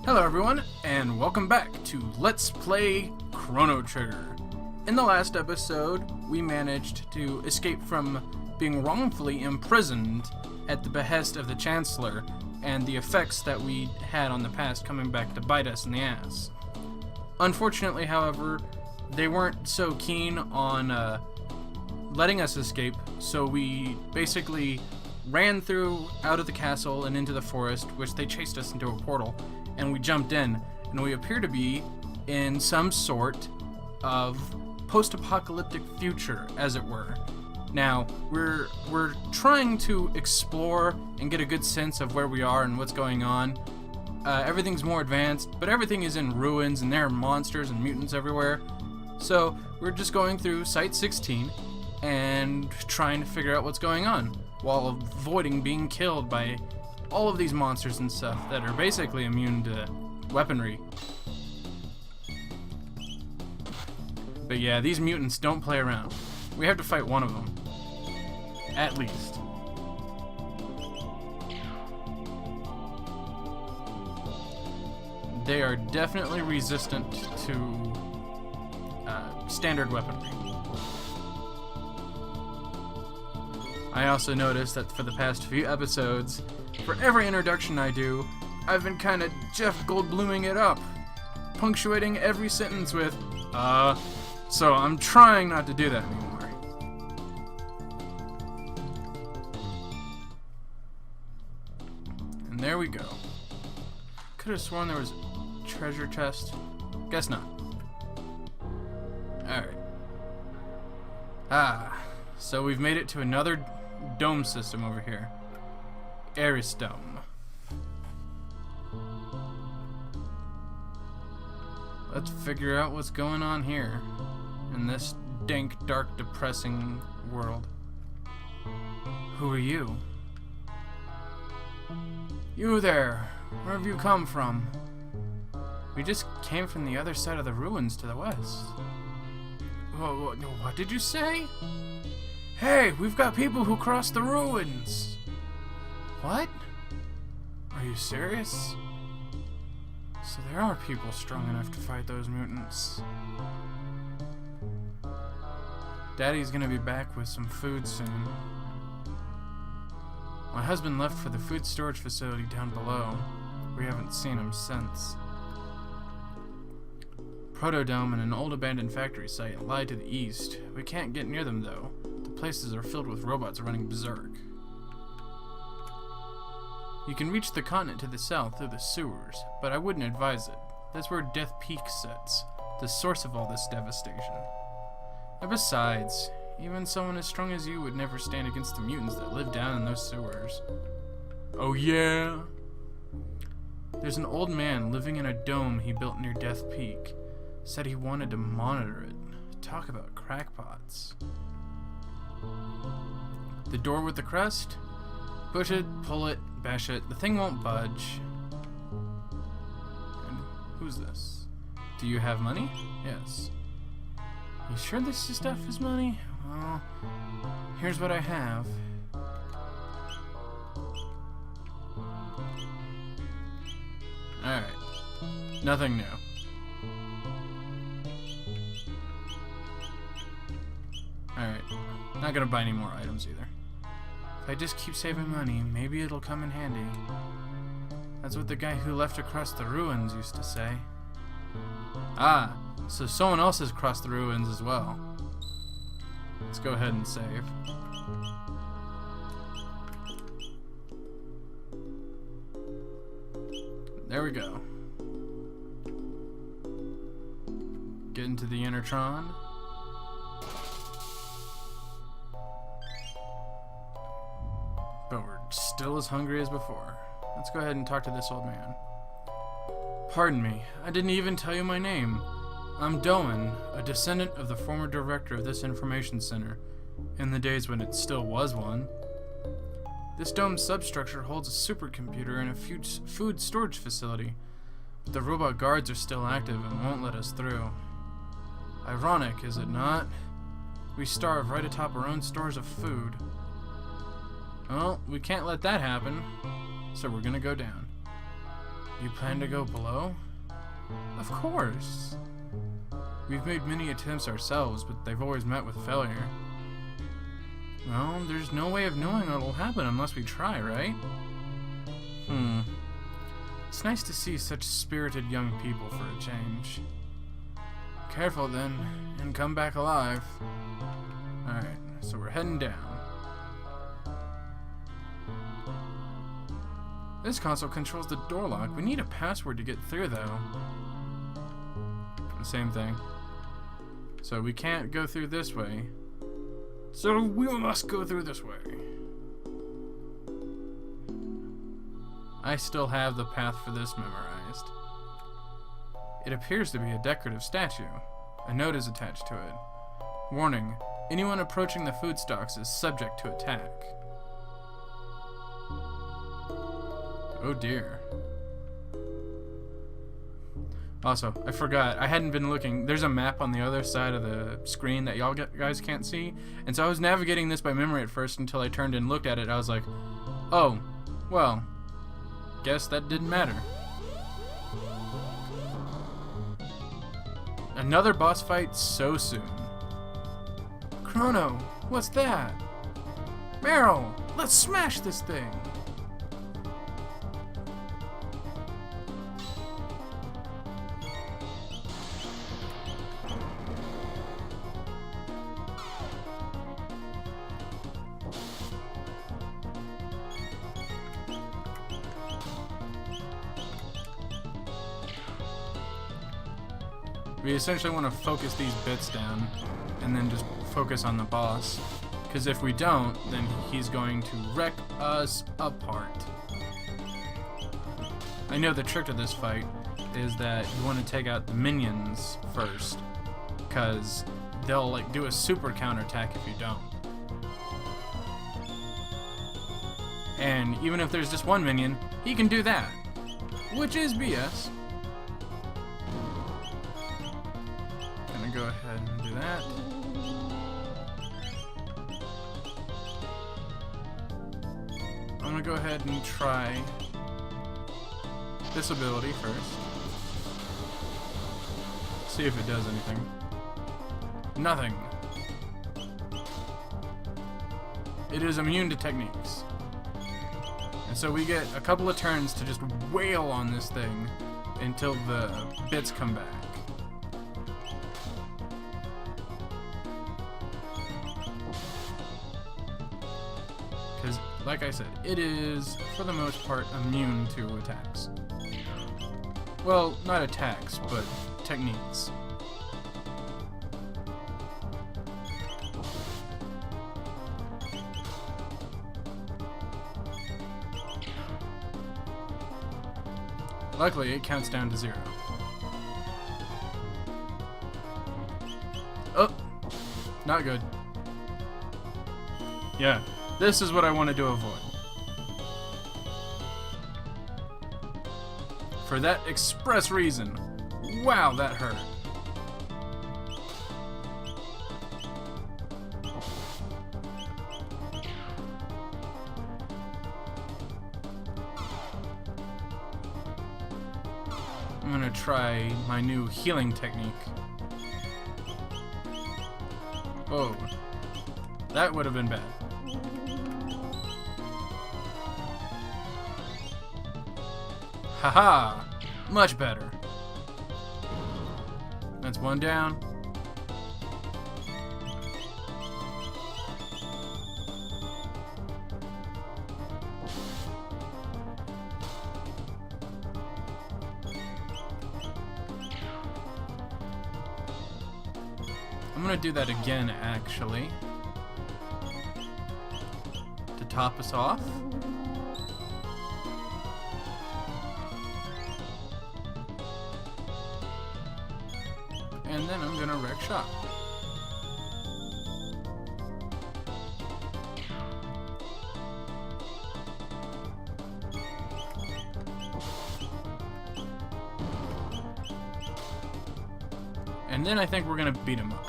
Hello everyone, and welcome back to Let's Play Chrono Trigger. In the last episode, we managed to escape from being wrongfully imprisoned at the behest of the Chancellor and the effects that we had on the past coming back to bite us in the ass. Unfortunately, however, they weren't so keen on letting us escape, so we basically ran through out of the castle and into the forest, which they chased us into a portal, and we jumped in, and we appear to be in some sort of post-apocalyptic future, as it were. Now, we're trying to explore and get a good sense of where we are and what's going on. Everything's more advanced, but everything is in ruins, and there are monsters and mutants everywhere. So, we're just going through Site 16 and trying to figure out what's going on, while avoiding being killed by all of these monsters and stuff that are basically immune to weaponry. But yeah, these mutants don't play around. We have to fight one of them. At least. They are definitely resistant to standard weaponry. I also noticed that for the past few episodes, for every introduction I do, I've been kind of Jeff Goldbluming it up, punctuating every sentence with, so I'm trying not to do that anymore. And there we go. Could have sworn there was a treasure chest. Guess not. Alright. So we've made it to another dome system over here. Aris Dome. Let's figure out what's going on here in this dank, dark, depressing world. Who are you? You there! Where have you come from? We just came from the other side of the ruins to the west. Whoa, what did you say? Hey, we've got people who crossed the ruins! What? Are you serious? So there are people strong enough to fight those mutants. Daddy's gonna be back with some food soon. My husband left for the food storage facility down below. We haven't seen him since. Protodome and an old abandoned factory site lie to the east. We can't get near them though. The places are filled with robots running berserk. You can reach the continent to the south through the sewers, but I wouldn't advise it. That's where Death Peak sits, the source of all this devastation. And besides, even someone as strong as you would never stand against the mutants that live down in those sewers. Oh yeah? There's an old man living in a dome he built near Death Peak. Said he wanted to monitor it. Talk about crackpots. The door with the crest? Push it, pull it, bash it. The thing won't budge. And who's this? Do you have money? Yes. You sure this stuff is money? Well, here's what I have. Alright. Nothing new. Alright. Not gonna buy any more items either. If I just keep saving money, maybe it'll come in handy. That's what the guy who left across the ruins used to say. Ah, so someone else has crossed the ruins as well. Let's go ahead and save. There we go. Get into the Intertron. But we're still as hungry as before. Let's go ahead and talk to this old man. Pardon me, I didn't even tell you my name. I'm Doan, a descendant of the former director of this information center, in the days when it still was one. This dome substructure holds a supercomputer and a food storage facility, but the robot guards are still active and won't let us through. Ironic, is it not? We starve right atop our own stores of food. Well, we can't let that happen, so we're gonna go down. You plan to go below? Of course. We've made many attempts ourselves, but they've always met with failure. Well, there's no way of knowing what will happen unless we try, right? It's nice to see such spirited young people for a change. Careful then, and come back alive. Alright, so we're heading down. This console controls the door lock. We need a password to get through, though. The same thing. So we can't go through this way. So we must go through this way. I still have the path for this memorized. It appears to be a decorative statue. A note is attached to it. Warning, anyone approaching the food stocks is subject to attack. Oh dear. Also, I forgot, I hadn't been looking. There's a map on the other side of the screen that y'all guys can't see. And so I was navigating this by memory at first until I turned and looked at it. I was like, oh, well, guess that didn't matter. Another boss fight so soon. Chrono, what's that? Meryl, let's smash this thing. We essentially want to focus these bits down and then just focus on the boss. Because if we don't, then he's going to wreck us apart. I know the trick to this fight is that you want to take out the minions first. Because they'll like do a super counterattack if you don't. And even if there's just one minion, he can do that. Which is BS. Go ahead and do that. I'm gonna go ahead and try this ability first. See if it does anything. Nothing. It is immune to techniques. And so we get a couple of turns to just wail on this thing until the bits come back. Because, like I said, it is, for the most part, immune to attacks. Well, not attacks, but techniques. Luckily, it counts down to 0. Oh! Not good. Yeah. This is what I wanted to avoid. For that express reason. Wow, that hurt. I'm gonna try my new healing technique. Oh, that would have been bad. Haha! Much better. That's one down. I'm gonna do that again, actually. To top us off. And then I'm gonna wreck shop. And then I think we're gonna beat him up.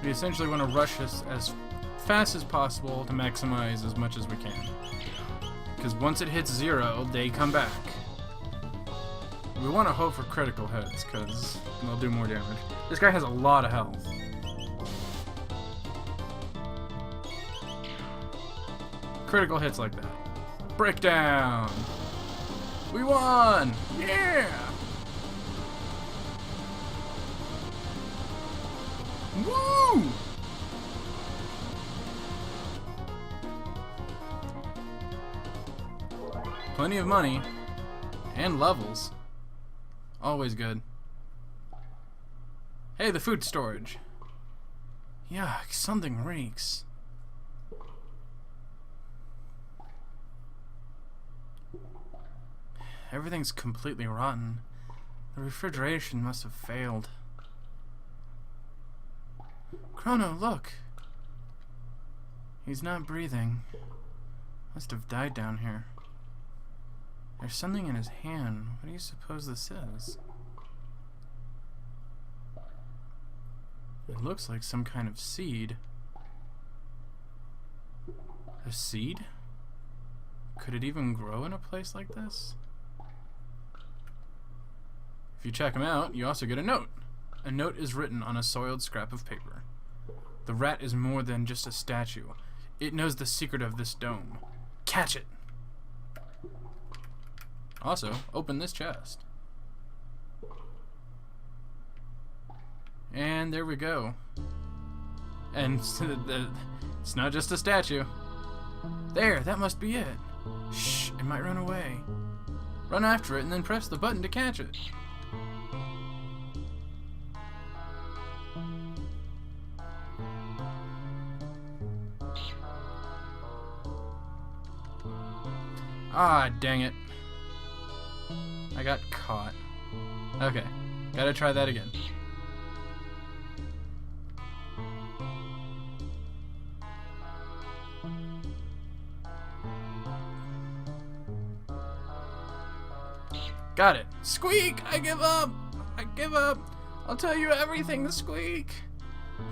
We essentially want to rush us as fast as possible to maximize as much as we can. Because once it hits 0, they come back. We want to hope for critical hits, because they'll do more damage. This guy has a lot of health. Critical hits like that. Breakdown! We won! Yeah! Woo! Plenty of money. And levels. Always good. Hey, the food storage. Yuck, something reeks. Everything's completely rotten. The refrigeration must have failed. Chrono, look! He's not breathing. Must have died down here. There's something in his hand. What do you suppose this is? It looks like some kind of seed. A seed? Could it even grow in a place like this? If you check him out, you also get a note. A note is written on a soiled scrap of paper. The rat is more than just a statue. It knows the secret of this dome. Catch it! Also, open this chest. And there we go. And it's not just a statue. There, that must be it. Shh, it might run away. Run after it and then press the button to catch it. Ah, dang it. I got caught. Okay, gotta try that again. Got it. Squeak! I give up! I give up! I'll tell you everything, Squeak!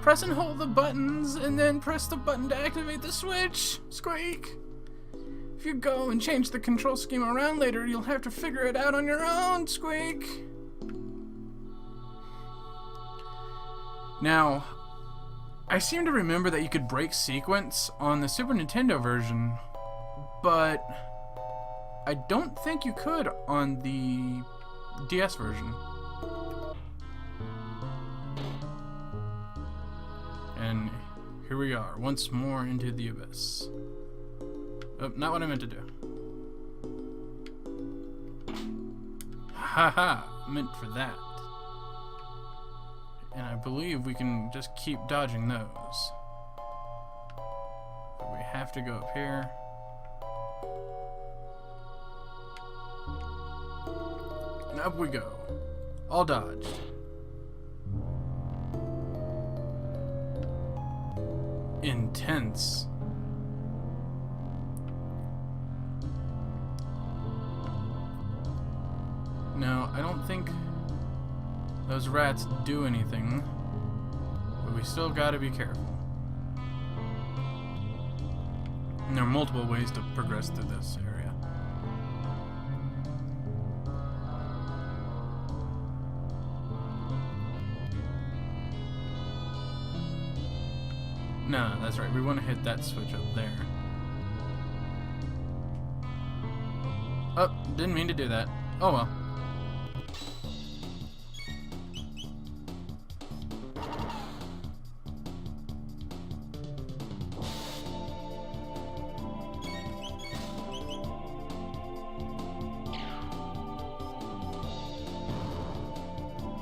Press and hold the buttons, and then press the button to activate the switch! Squeak! If you go and change the control scheme around later, you'll have to figure it out on your own, Squeak! Now, I seem to remember that you could break sequence on the Super Nintendo version, but I don't think you could on the DS version. And here we are, once more into the abyss. Oh, not what I meant to do. Haha, meant for that. And I believe we can just keep dodging those. But we have to go up here. And up we go. All dodged. Intense. Now, I don't think those rats do anything, but we still gotta be careful. And there are multiple ways to progress through this area. No, that's right. We want to hit that switch up there. Oh, didn't mean to do that. Oh well.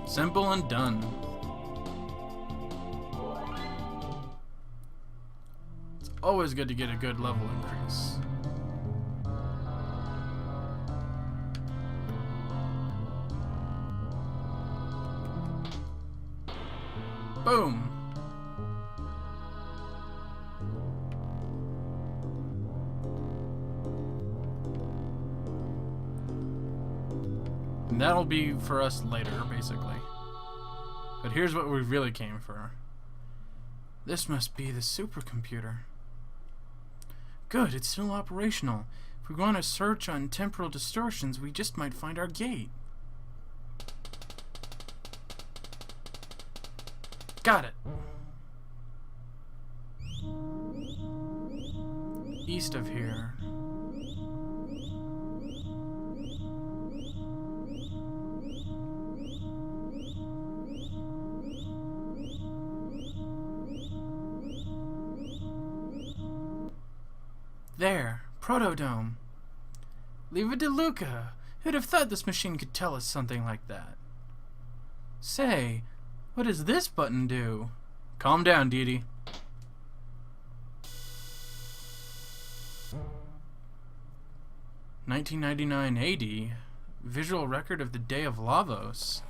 Simple and done. It's always good to get a good level increase. Boom. And that'll be for us later, basically. But here's what we really came for. This must be the supercomputer. Good, it's still operational. If we go on a search on temporal distortions, we just might find our gate. Got it. East of here. There, Protodome. Leave it to Luca. Who'd have thought this machine could tell us something like that? Say, what does this button do? Calm down, Dee. 1999 AD. Visual record of the Day of Lavos.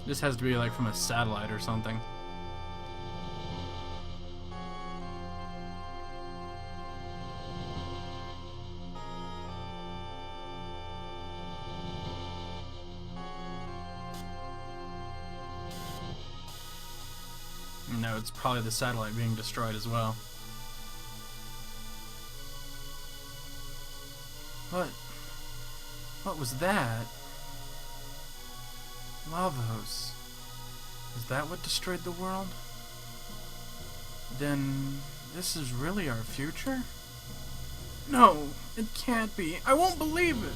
This has to be like from a satellite or something. No, it's probably the satellite being destroyed as well. What was that? Lavos. Is that what destroyed the world? Then this is really our future? No, it can't be. I won't believe it.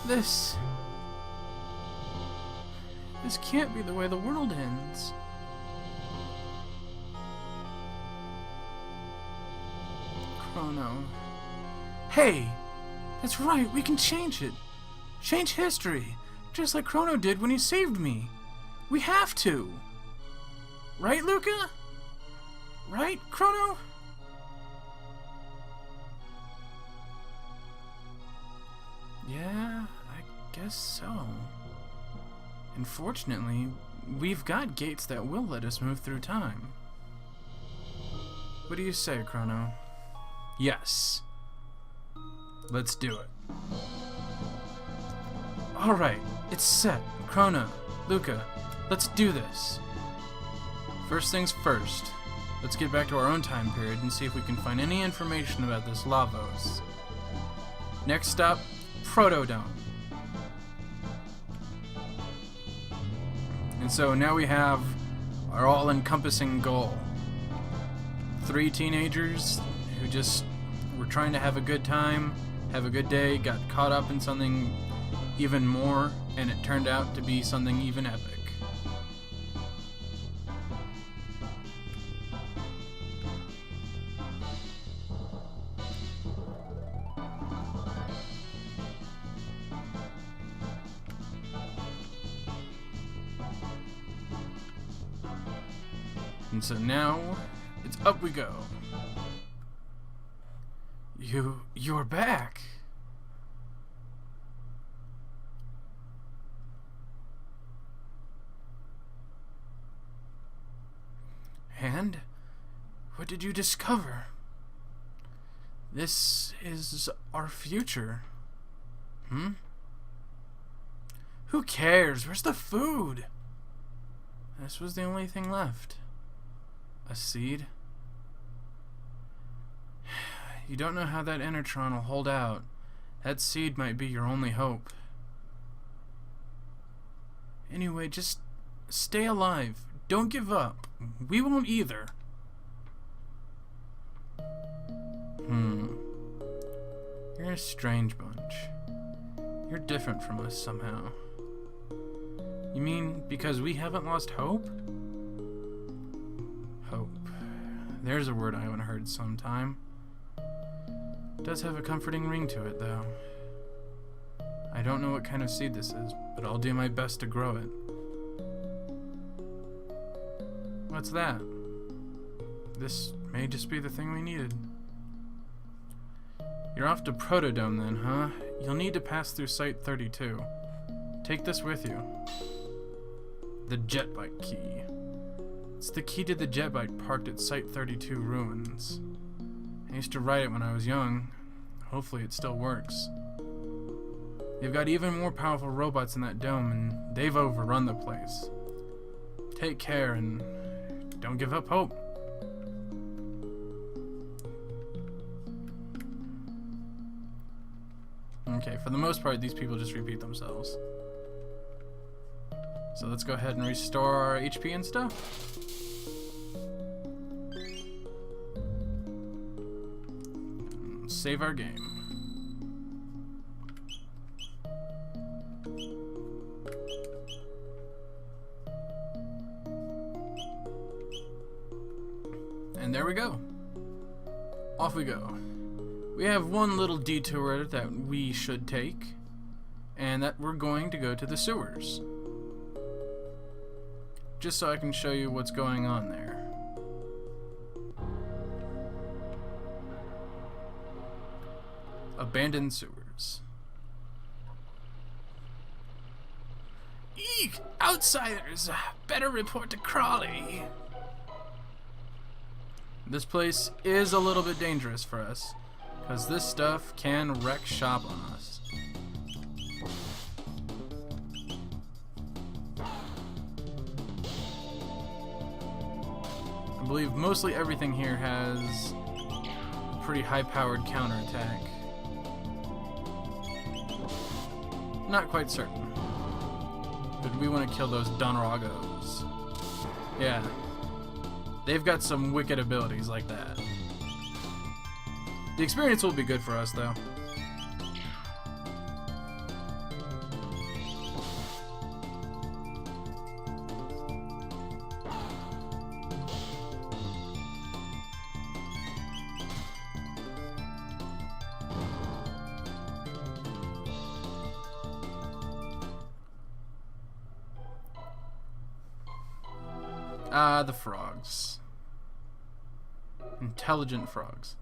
This can't be the way the world ends. Chrono. Hey! That's right, we can change it. Change history. Just like Chrono did when he saved me. We have to. Right, Luca? Right, Chrono? Yeah, I guess so. Unfortunately, we've got gates that will let us move through time. What do you say, Chrono? Yes. Let's do it. Alright, it's set. Chrono, Luca, let's do this. First things first, let's get back to our own time period and see if we can find any information about this Lavos. Next stop, Protodome. And so now we have our all-encompassing goal. 3 teenagers who just were trying to have a good time, have a good day, got caught up in something even more, and it turned out to be something even epic. And so now, it's up we go. You're back. And what did you discover? This is our future. Who cares? Where's the food? This was the only thing left. A seed? You don't know how that Enertron will hold out. That seed might be your only hope. Anyway, just stay alive. Don't give up. We won't either. You're a strange bunch. You're different from us somehow. You mean because we haven't lost hope? Hope. There's a word I haven't heard sometime. It does have a comforting ring to it, though. I don't know what kind of seed this is, but I'll do my best to grow it. What's that? This may just be the thing we needed. You're off to Protodome then, huh? You'll need to pass through Site 32. Take this with you. The jet bike key. It's the key to the jet bike parked at Site 32 Ruins. I used to ride it when I was young. Hopefully it still works. They've got even more powerful robots in that dome, and they've overrun the place. Take care and don't give up hope. Okay, for the most part, these people just repeat themselves. So let's go ahead and restore our HP and stuff. Save our game. And there we go. Off we go. We have one little detour that we should take, and that we're going to go to the sewers. Just so I can show you what's going on there. Abandoned sewers. Eek! Outsiders! Better report to Crawley! This place is a little bit dangerous for us, because this stuff can wreck shop on us. I believe mostly everything here has a pretty high-powered counterattack. Not quite certain. But we want to kill those Donragos. Yeah. They've got some wicked abilities like that. The experience will be good for us, though. Ah, the frogs. Intelligent frogs.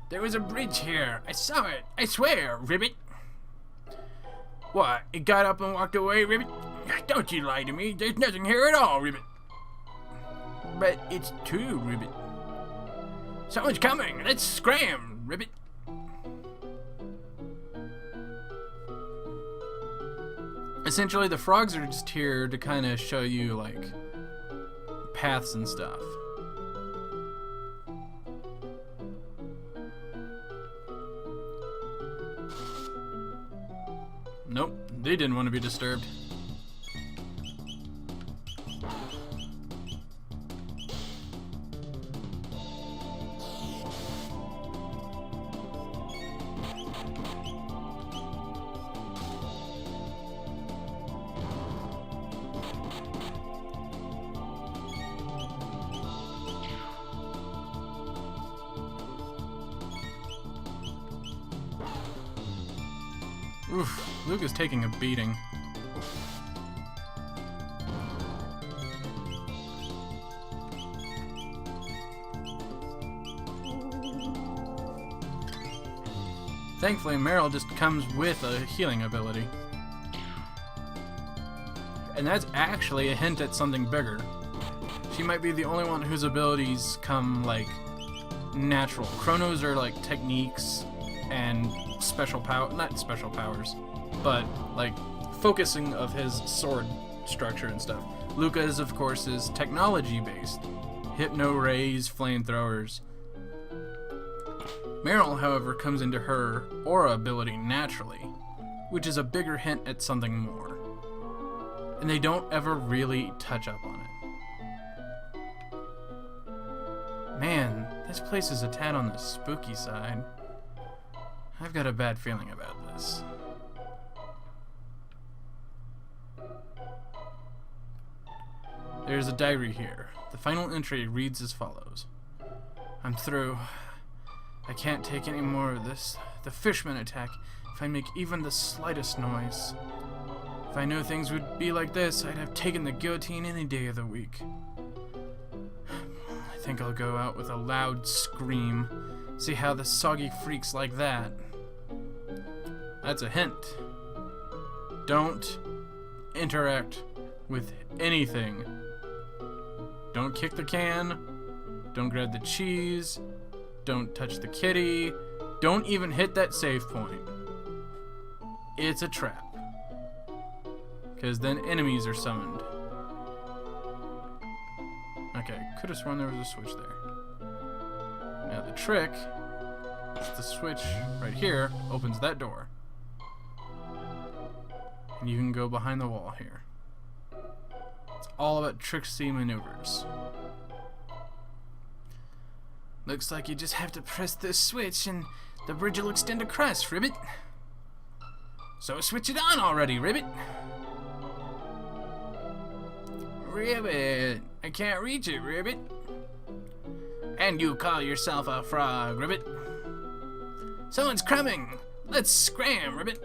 There was a bridge here. I saw it. I swear, Ribbit. What? It got up and walked away, Ribbit? Don't you lie to me. There's nothing here at all, Ribbit. But it's true, Ribbit. Someone's coming. Let's scram, Ribbit. Essentially, the frogs are just here to kind of show you, like, paths and stuff. Nope, they didn't want to be disturbed. Oof, Luke is taking a beating. Thankfully, Meryl just comes with a healing ability. And that's actually a hint at something bigger. She might be the only one whose abilities come, like, natural. Chronos are, like, techniques and special power, not special powers, but like focusing of his sword structure and stuff. Luca's, of course, is technology based. Hypno rays, flamethrowers. Meryl, however, comes into her aura ability naturally, which is a bigger hint at something more. And they don't ever really touch up on it. Man, this place is a tad on the spooky side. I've got a bad feeling about this. There's a diary here. The final entry reads as follows. I'm through. I can't take any more of this. The fishmen attack if I make even the slightest noise. If I knew things would be like this, I'd have taken the guillotine any day of the week. I think I'll go out with a loud scream. See how the soggy freaks like that. That's a hint. Don't interact with anything. Don't kick the can. Don't grab the cheese. Don't touch the kitty. Don't even hit that save point. It's a trap. Because then enemies are summoned. Okay, could have sworn there was a switch there. Now the trick is the switch right here opens that door. And you can go behind the wall here. It's all about tricksy maneuvers. Looks like you just have to press this switch and the bridge will extend across, Ribbit. So switch it on already, Ribbit. Ribbit, I can't reach it, Ribbit. And you call yourself a frog, Ribbit. Someone's coming. Let's scram, Ribbit.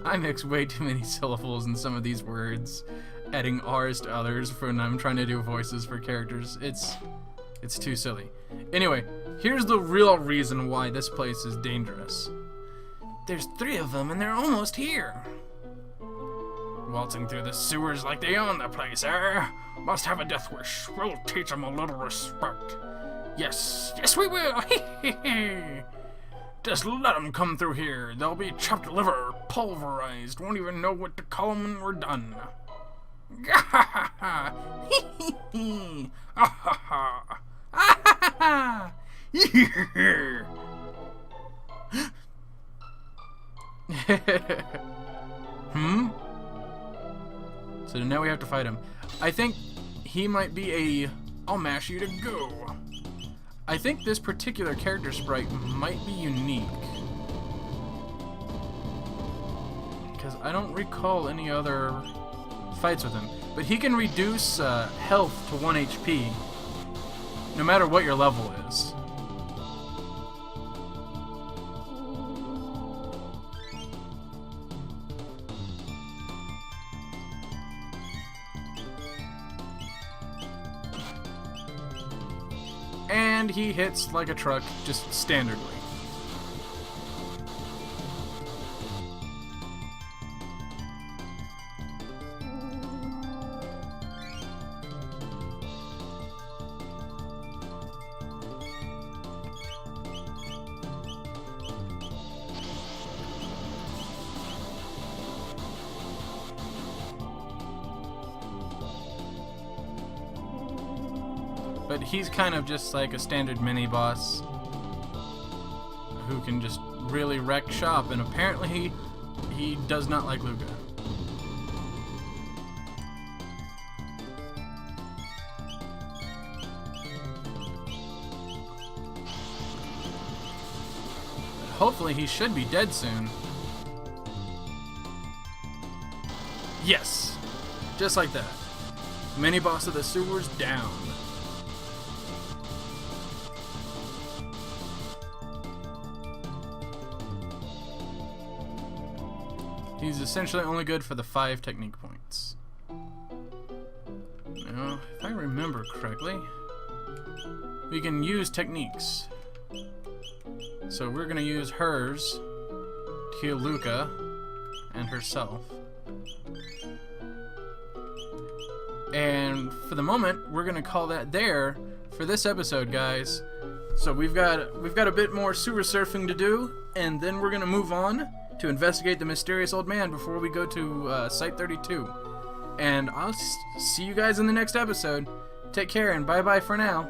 I mix way too many syllables in some of these words, adding R's to others when I'm trying to do voices for characters. It's too silly. Anyway, here's the real reason why this place is dangerous. There's 3 of them and they're almost here. Waltzing through the sewers like they own the place, eh? Must have a death wish. We'll teach them a little respect. Yes, yes we will. Just let them come through here. They'll be chopped liver, pulverized. Won't even know what to call them when we're done. So now we have to fight him. I think he might be a I'll mash you to go. I think this particular character sprite might be unique. Because I don't recall any other fights with him. But he can reduce health to 1 HP, no matter what your level is. And he hits like a truck, just standardly. But he's kind of just like a standard mini-boss who can just really wreck shop, and apparently he does not like Luca. But hopefully he should be dead soon. Yes! Just like that. Mini-boss of the sewers down. He's essentially only good for the 5 technique points. Now, if I remember correctly, we can use techniques. So we're going to use hers to heal Luca and herself. And for the moment, we're going to call that there for this episode, guys. So we've got a bit more sewer surfing to do, and then we're going to move on to investigate the mysterious old man before we go to Site 32. And I'll see you guys in the next episode. Take care and bye-bye for now.